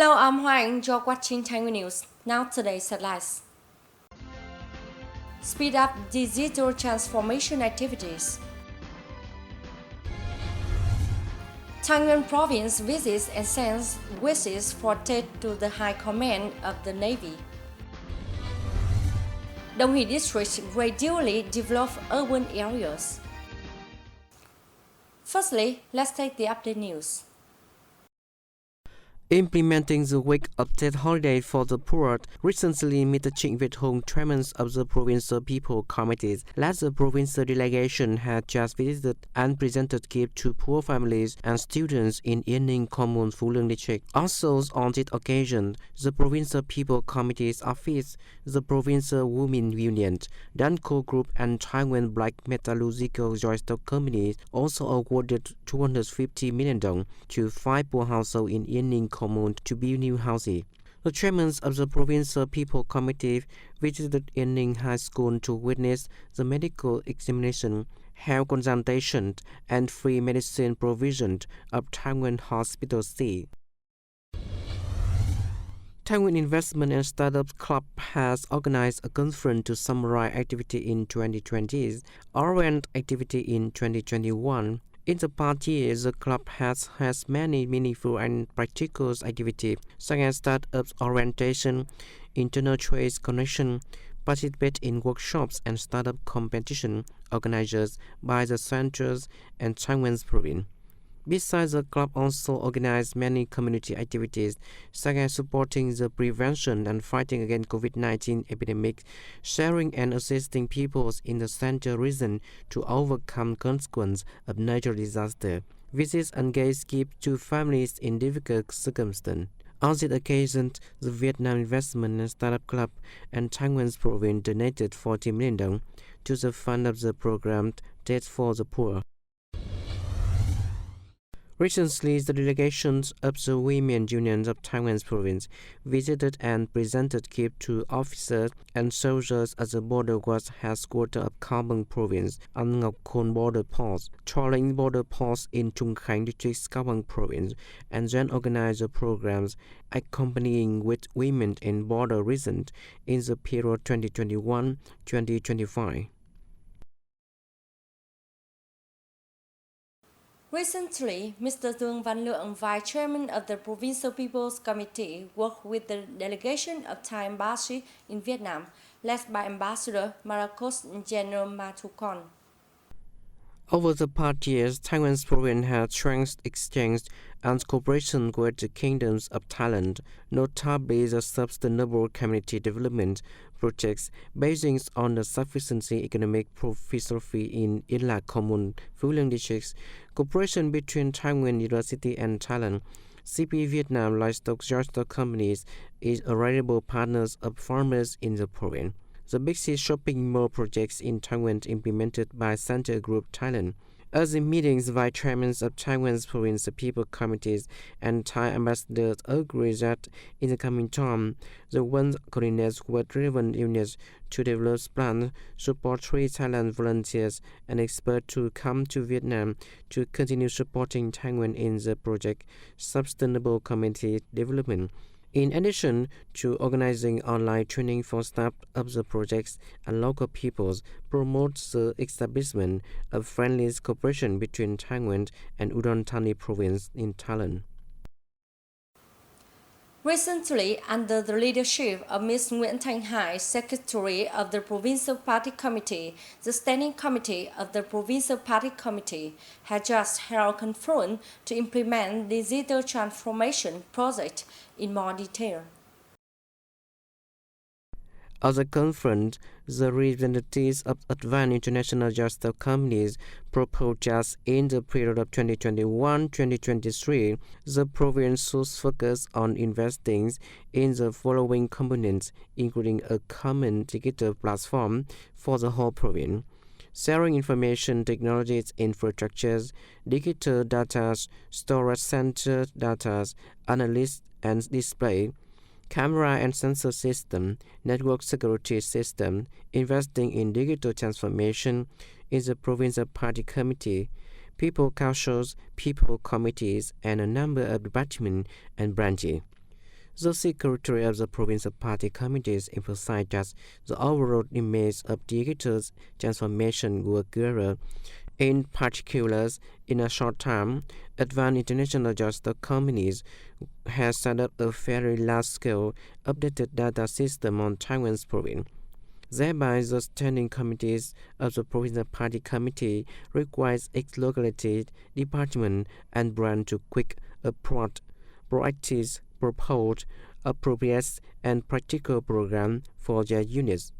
Hello, I'm Hoàng. You're watching Thai News. Now today's headlines. Speed up digital transformation activities. Thanh Nguyen Province visits and sends wishes for Tết to the High Command of the Navy. Dong Huy District gradually develop urban areas. Firstly, let's take the update news. Implementing the week update holiday for the poor recently meeting with home chairmen of the provincial people committees. Last the provincial delegation had just visited and presented gifts to poor families and students in Yên Ninh Commune, Phú Lương District. Also on this occasion, the provincial people committee's office, the provincial women union, Danco Group and Thai Nguyen Black Metallurgical Joint Stock Company also awarded 250 million dong to 5 poor households in Yên Ninh Commune to build new houses. The chairman of the Provincial People Committee visited Yên Ninh High School to witness the medical examination, health consultation, and free medicine provision of Thai Nguyen Hospital C. Thai Nguyen Investment and Startup Club has organized a conference to summarize activity in 2020, orient activity in 2021. In the past year, the club has many meaningful and practical activities, such as startups orientation, internal trade connection, participate in workshops and startup competition organized by the centers and Thai Nguyen province. Besides, the club also organized many community activities, such as supporting the prevention and fighting against COVID-19 epidemic, sharing and assisting people in the central region to overcome consequences of natural disaster. Visits and gifts given to families in difficult circumstances. On this occasion, the Vietnam Investment and Startup Club and Thai Nguyen Province donated 40 million dong to the fund of the program Tết for the Poor. Recently, the delegations of the Women Union of Thai Nguyen Province visited and presented gifts to officers and soldiers at the border guard headquarters of Cao Province and Ngọc Khôn border post, Trolling border post in Trung Khánh District, Cao Bằng Province, and then organized the programs accompanying with women in border regions in the period 2021-2025. Recently, Mr. Thương Văn Lượng, Vice Chairman of the Provincial People's Committee, worked with the delegation of Thai Embassy in Vietnam, led by Ambassador Marcos General Matucon. Over the past years, Thai Nguyen Province has strengthened exchange and cooperation with the kingdoms of Thailand, notably the Sustainable Community Development projects based on the sufficiency economic proficiency in Yên Lạc Commune, Phú Lương District. Cooperation between Thai Nguyen University and Thailand, CP Vietnam Livestock Joint Companies is a reliable partners of farmers in the province. The Big C shopping mall projects in Thai Nguyen implemented by Center Group Thailand. At the meetings, Vice Chairmen of Thai Nguyen Province People Committees and Thai ambassadors agree that in the coming time, the one coordinates with relevant units to develop plans, support 3 Thailand volunteers and experts to come to Vietnam to continue supporting Thai Nguyen in the project Sustainable Community Development. In addition to organizing online training for staff of the projects and local peoples, promotes the establishment of friendly cooperation between Thai Nguyen and Udon Thani province in Thailand. Recently, under the leadership of Ms. Nguyễn Thanh Hải, Secretary of the Provincial Party Committee, the Standing Committee of the Provincial Party Committee had just held a conference to implement digital transformation project in more detail. At the conference, the representatives of advanced international justice companies proposed that in the period of 2021-2023, the province should focus on investing in the following components, including a common digital platform for the whole province, sharing information technologies infrastructures, digital data, storage center data, analysis and display, camera and sensor system, network security system, investing in digital transformation in the provincial party committee, people councils, people committees, and a number of departments and branches. The Secretary of the Provincial Party Committees emphasized that the overall image of digital transformation will grow. In particular, in a short time, advanced international justice companies has set up a very large-scale updated data system on Taiwan's province. Thereby, the standing committees of the Provincial Party Committee requires its locality, department, and branch to quick approach, proactive, propose, appropriate, and practical program for their units.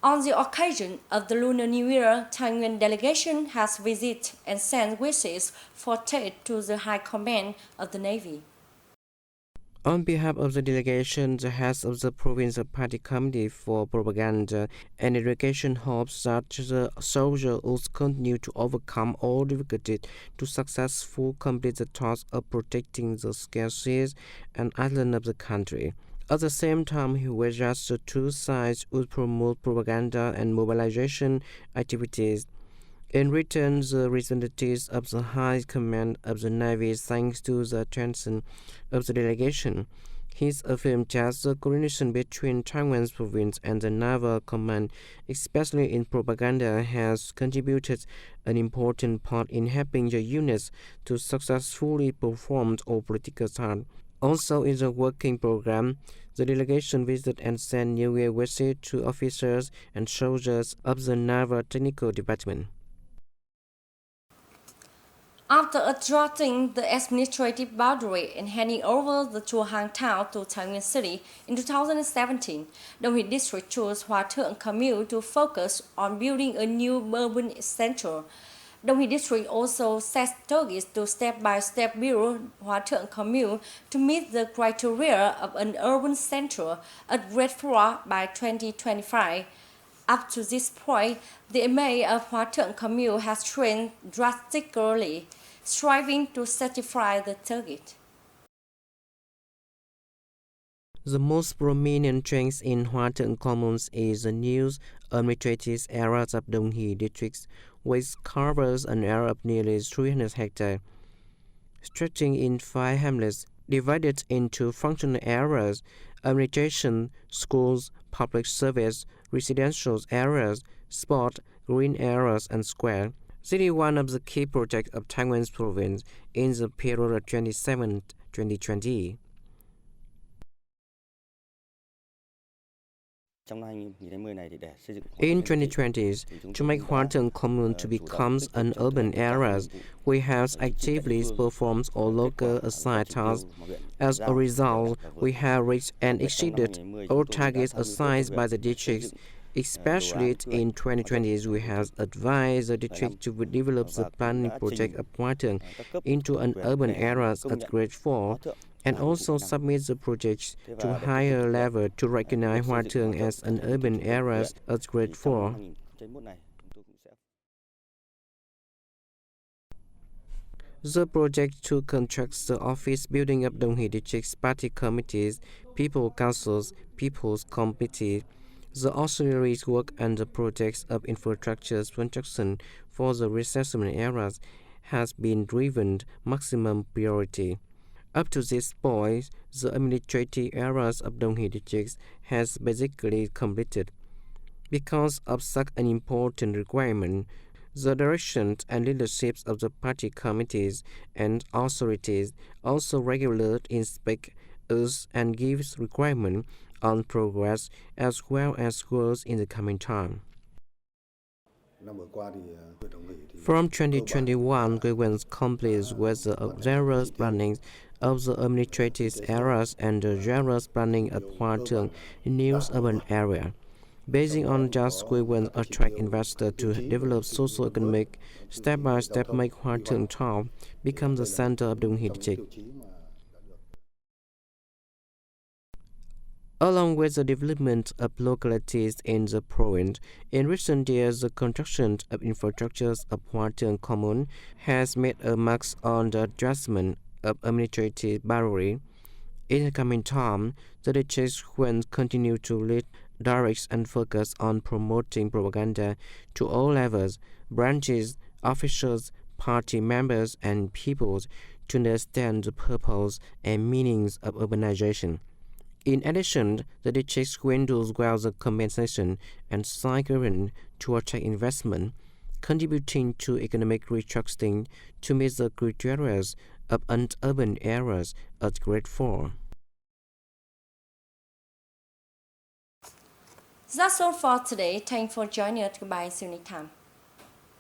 On the occasion of the Lunar New Year, Taiwan delegation has visited and sent wishes for Tet to the High Command of the Navy. On behalf of the delegation, the heads of the Provincial Party Committee for Propaganda and Education hopes that the soldiers will continue to overcome all difficulties to successfully complete the task of protecting the scarces and island of the country. At the same time, he wished that the two sides would promote propaganda and mobilization activities. In return, the representatives of the High Command of the Navy thanks to the attention of the delegation. He affirmed that the coordination between Taiwan's province and the Naval Command, especially in propaganda, has contributed an important part in helping the units to successfully perform all political tasks. Also, in the working program, the delegation visited and sent New Year wishes to officers and soldiers of the Naval Technical Department. After adjusting the administrative boundary and handing over the Chùa Hàng Thao to Taiwan City in 2017, Đồng Hỷ District chose Hòa Thượng Commune to focus on building a new urban center. Đồng Hỷ District also set targets to step-by-step build Hòa Thượng Commune to meet the criteria of an urban center at grade 4 by 2025. Up to this point, the image of Hòa Thượng Commune has changed drastically, striving to satisfy the target. The most prominent change in Hòa Thượng Commons is the new administrative area of Đồng Hỷ District, which covers an area of nearly 300 hectares, stretching in 5 hamlets, divided into functional areas, administration, schools, public service, residential areas, sport, green areas, and square. This is one of the key projects of Taiwan's province in the period of 2017-2020. In 2020, to make Hòa Thượng Commune to become an urban area, we have actively performed all local assigned tasks. As a result, we have reached and exceeded all targets assigned by the district. Especially in 2020, we have advised the district to develop the planning project of Hòa Thượng into an urban area at grade 4, and also submit the projects to a higher level to recognize Hòa Thượng as an urban area at grade 4. The project to construct the office building of Đồng Hỷ District's party committees, people councils, people's committee, the auxiliaries work and the projects of infrastructure construction for the resettlement areas has been given maximum priority. Up to this point, the administrative areas of Đồng Hỷ District has basically completed. Because of such an important requirement, the direction and leaderships of the party committees and authorities also regularly inspect us and gives requirement on progress as well as goals in the coming time. From 2021, we will complete with the general planning of the administrative areas and the general planning of Hòa Thượng new urban area. Based on just, we will attract investors to develop socio-economic, step-by-step make Hòa Thượng Town become the center of Đồng Hỷ District. Along with the development of localities in the province, in recent years the construction of infrastructures of Hòa Thượng Commune has made a mark on the adjustment of administrative boundary. In the coming time, the district will continue to lead, direct, and focus on promoting propaganda to all levels, branches, officials, party members, and peoples to understand the purpose and meanings of urbanization. In addition, the district windows wealth compensation and cycling to attract investment, contributing to economic restructuring to meet the criteria of urban areas at Grade 4. That's all for today. Thanks for joining us. Goodbye. See you next time.